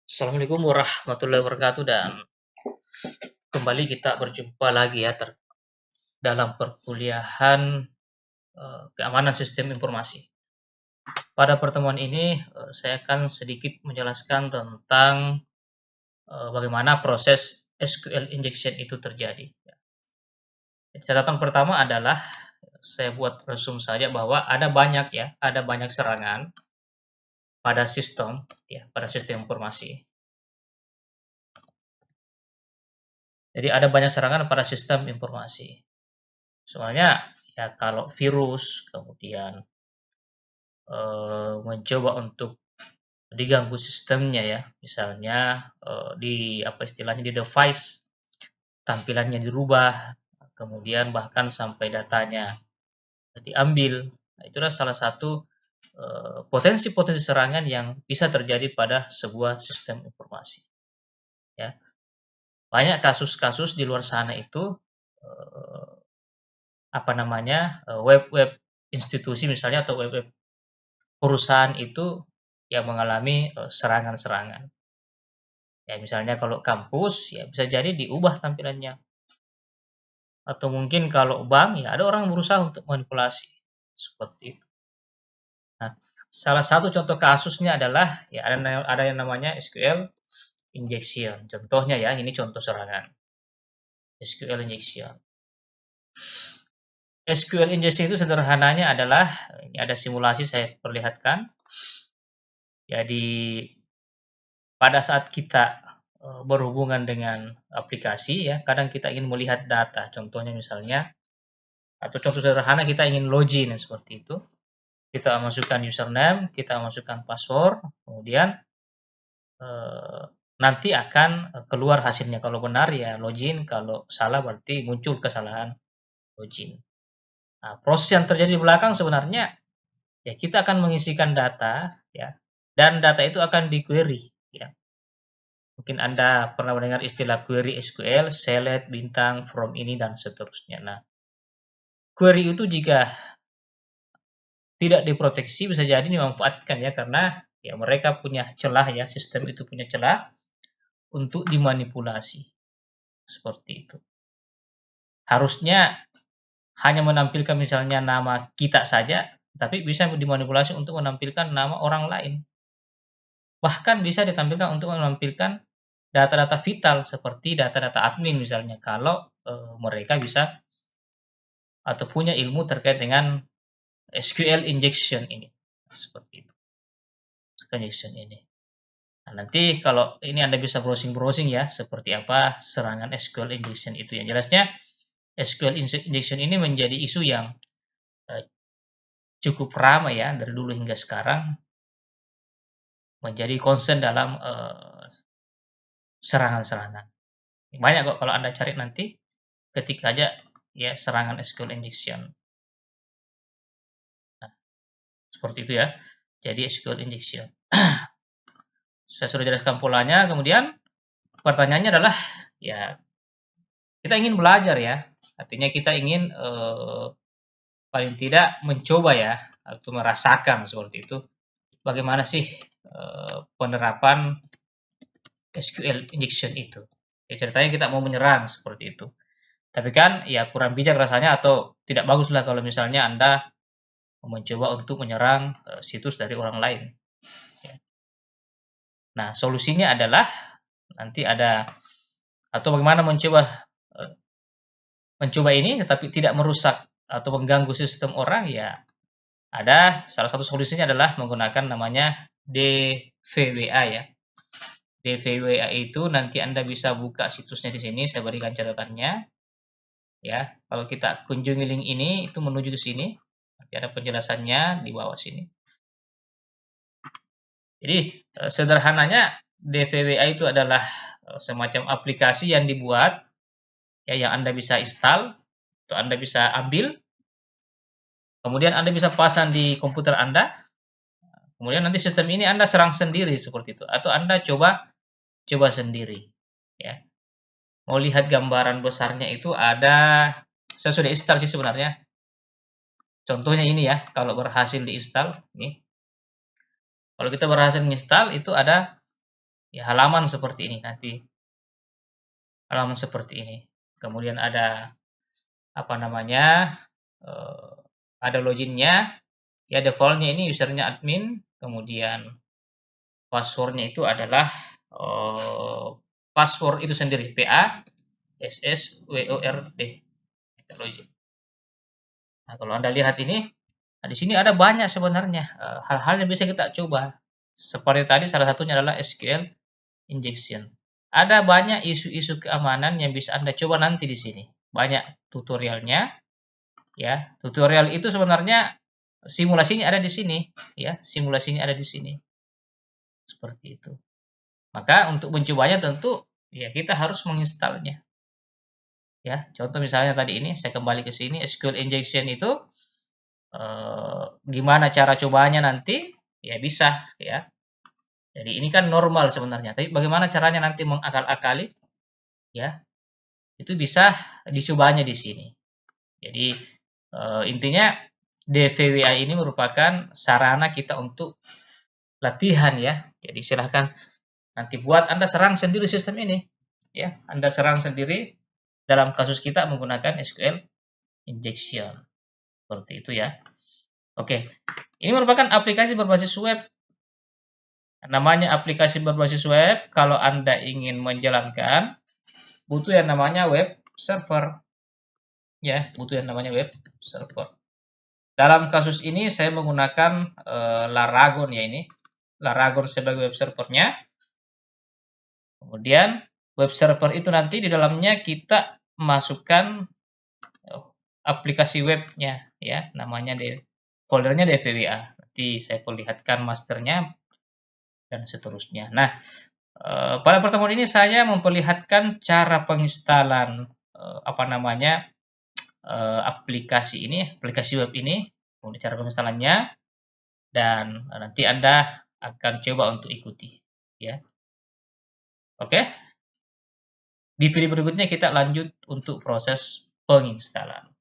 Assalamualaikum warahmatullahi wabarakatuh dan kembali kita berjumpa lagi ya dalam perkuliahan keamanan sistem informasi. Pada pertemuan ini saya akan sedikit menjelaskan tentang bagaimana proses SQL injection itu terjadi. Catatan pertama adalah saya buat resume saja bahwa ada banyak serangan pada sistem informasi. Jadi ada banyak serangan pada sistem informasi. Sebenarnya ya kalau virus kemudian mencoba untuk diganggu sistemnya ya, misalnya di apa istilahnya di device tampilannya dirubah, kemudian bahkan sampai datanya diambil. Nah, itulah salah satu potensi-potensi serangan yang bisa terjadi pada sebuah sistem informasi. Ya, banyak kasus-kasus di luar sana itu web-web institusi misalnya atau web-web perusahaan itu yang mengalami serangan-serangan. Ya misalnya kalau kampus ya bisa jadi diubah tampilannya. Atau mungkin kalau bank ya ada orang berusaha untuk manipulasi seperti itu. Nah, salah satu contoh kasusnya adalah ya ada yang namanya SQL injection. Contohnya ya, ini contoh serangan. SQL injection. SQL injection itu sederhananya adalah ini ada simulasi saya perlihatkan. Jadi pada saat kita berhubungan dengan aplikasi ya, kadang kita ingin melihat data. Contohnya misalnya atau contoh sederhana kita ingin login seperti itu. Kita masukkan username, kita masukkan password, kemudian nanti akan keluar hasilnya. Kalau benar ya login, kalau salah berarti muncul kesalahan login. Nah, proses yang terjadi di belakang sebenarnya ya kita akan mengisikan data ya, dan data itu akan di-query ya. Mungkin Anda pernah mendengar istilah query SQL, select, bintang, from ini, dan seterusnya. Nah, query itu jika tidak diproteksi bisa jadi dimanfaatkan ya, karena ya mereka punya celah ya, sistem itu punya celah untuk dimanipulasi. Seperti itu. Harusnya hanya menampilkan misalnya nama kita saja, tapi bisa dimanipulasi untuk menampilkan nama orang lain. Bahkan bisa ditampilkan untuk menampilkan data-data vital seperti data-data admin misalnya, kalau mereka bisa atau punya ilmu terkait dengan SQL injection ini. Seperti itu. Injection ini. Nah, nanti kalau ini Anda bisa browsing-browsing ya, seperti apa serangan SQL injection itu. Yang jelasnya SQL injection ini menjadi isu yang cukup ramai ya dari dulu hingga sekarang, menjadi concern dalam serangan-serangan. Banyak kok kalau Anda cari nanti, ketik aja ya serangan SQL injection. Nah, seperti itu ya. Jadi SQL injection. Saya sudah jelaskan polanya, kemudian pertanyaannya adalah ya kita ingin belajar ya. Artinya kita ingin paling tidak mencoba ya atau merasakan seperti itu. Bagaimana sih penerapan SQL injection itu? Ya ceritanya kita mau menyerang seperti itu. Tapi kan ya kurang bijak rasanya atau tidak baguslah kalau misalnya Anda mencoba untuk menyerang situs dari orang lain. Ya. Nah, solusinya adalah nanti ada atau bagaimana mencoba ini tetapi tidak merusak atau mengganggu sistem orang ya. Ada salah satu solusinya adalah menggunakan namanya DVWA ya. DVWA itu nanti Anda bisa buka situsnya di sini, saya berikan catatannya. Ya, kalau kita kunjungi link ini itu menuju ke sini. Nanti ada penjelasannya di bawah sini. Jadi sederhananya DVWA itu adalah semacam aplikasi yang dibuat ya yang Anda bisa install atau Anda bisa ambil. Kemudian Anda bisa pasang di komputer Anda. Kemudian nanti sistem ini Anda serang sendiri seperti itu atau Anda coba sendiri ya. Mau lihat gambaran besarnya itu ada, saya sudah install sih sebenarnya. Contohnya ini ya, kalau berhasil diinstal, nih. Kalau kita berhasil menginstal itu ada Ya, halaman seperti ini nanti. Halaman seperti ini. Kemudian ada apa namanya? Ada loginnya. Ya, defaultnya ini usernya admin, kemudian passwordnya itu adalah password itu sendiri, PA SSWORD. Login. Nah, kalau Anda lihat ini, nah di sini ada banyak sebenarnya hal-hal yang bisa kita coba. Seperti tadi salah satunya adalah SQL injection. Ada banyak isu-isu keamanan yang bisa Anda coba nanti di sini. Banyak tutorialnya, ya. Tutorial itu sebenarnya simulasinya ada di sini, ya. Simulasinya ada di sini. Seperti itu. Maka untuk mencobanya tentu ya kita harus menginstalnya. Ya, contoh misalnya tadi ini saya kembali ke sini SQL injection itu gimana cara cobanya nanti? Ya bisa ya. Jadi ini kan normal sebenarnya, tapi bagaimana caranya nanti mengakal-akali? Ya, itu bisa dicobanya di sini. Jadi intinya DVWA ini merupakan sarana kita untuk latihan ya. Jadi silahkan nanti buat Anda serang sendiri sistem ini. Ya, Anda serang sendiri dalam kasus kita menggunakan SQL injection. Seperti itu ya. Oke, ini merupakan aplikasi berbasis web. Namanya aplikasi berbasis web, kalau Anda ingin menjalankan, butuh yang namanya web server. Ya, butuh yang namanya web server. Dalam kasus ini saya menggunakan Laragon ya ini. Laragon sebagai web servernya. Kemudian web server itu nanti di dalamnya kita masukkan aplikasi webnya ya, namanya foldernya DVWA. Nanti saya perlihatkan masternya dan seterusnya. Nah, pada pertemuan ini saya memperlihatkan cara penginstalan aplikasi ini, aplikasi web ini, kemudian cara penginstalannya, dan nanti Anda akan coba untuk ikuti, ya. Oke. Di video berikutnya kita lanjut untuk proses penginstalan.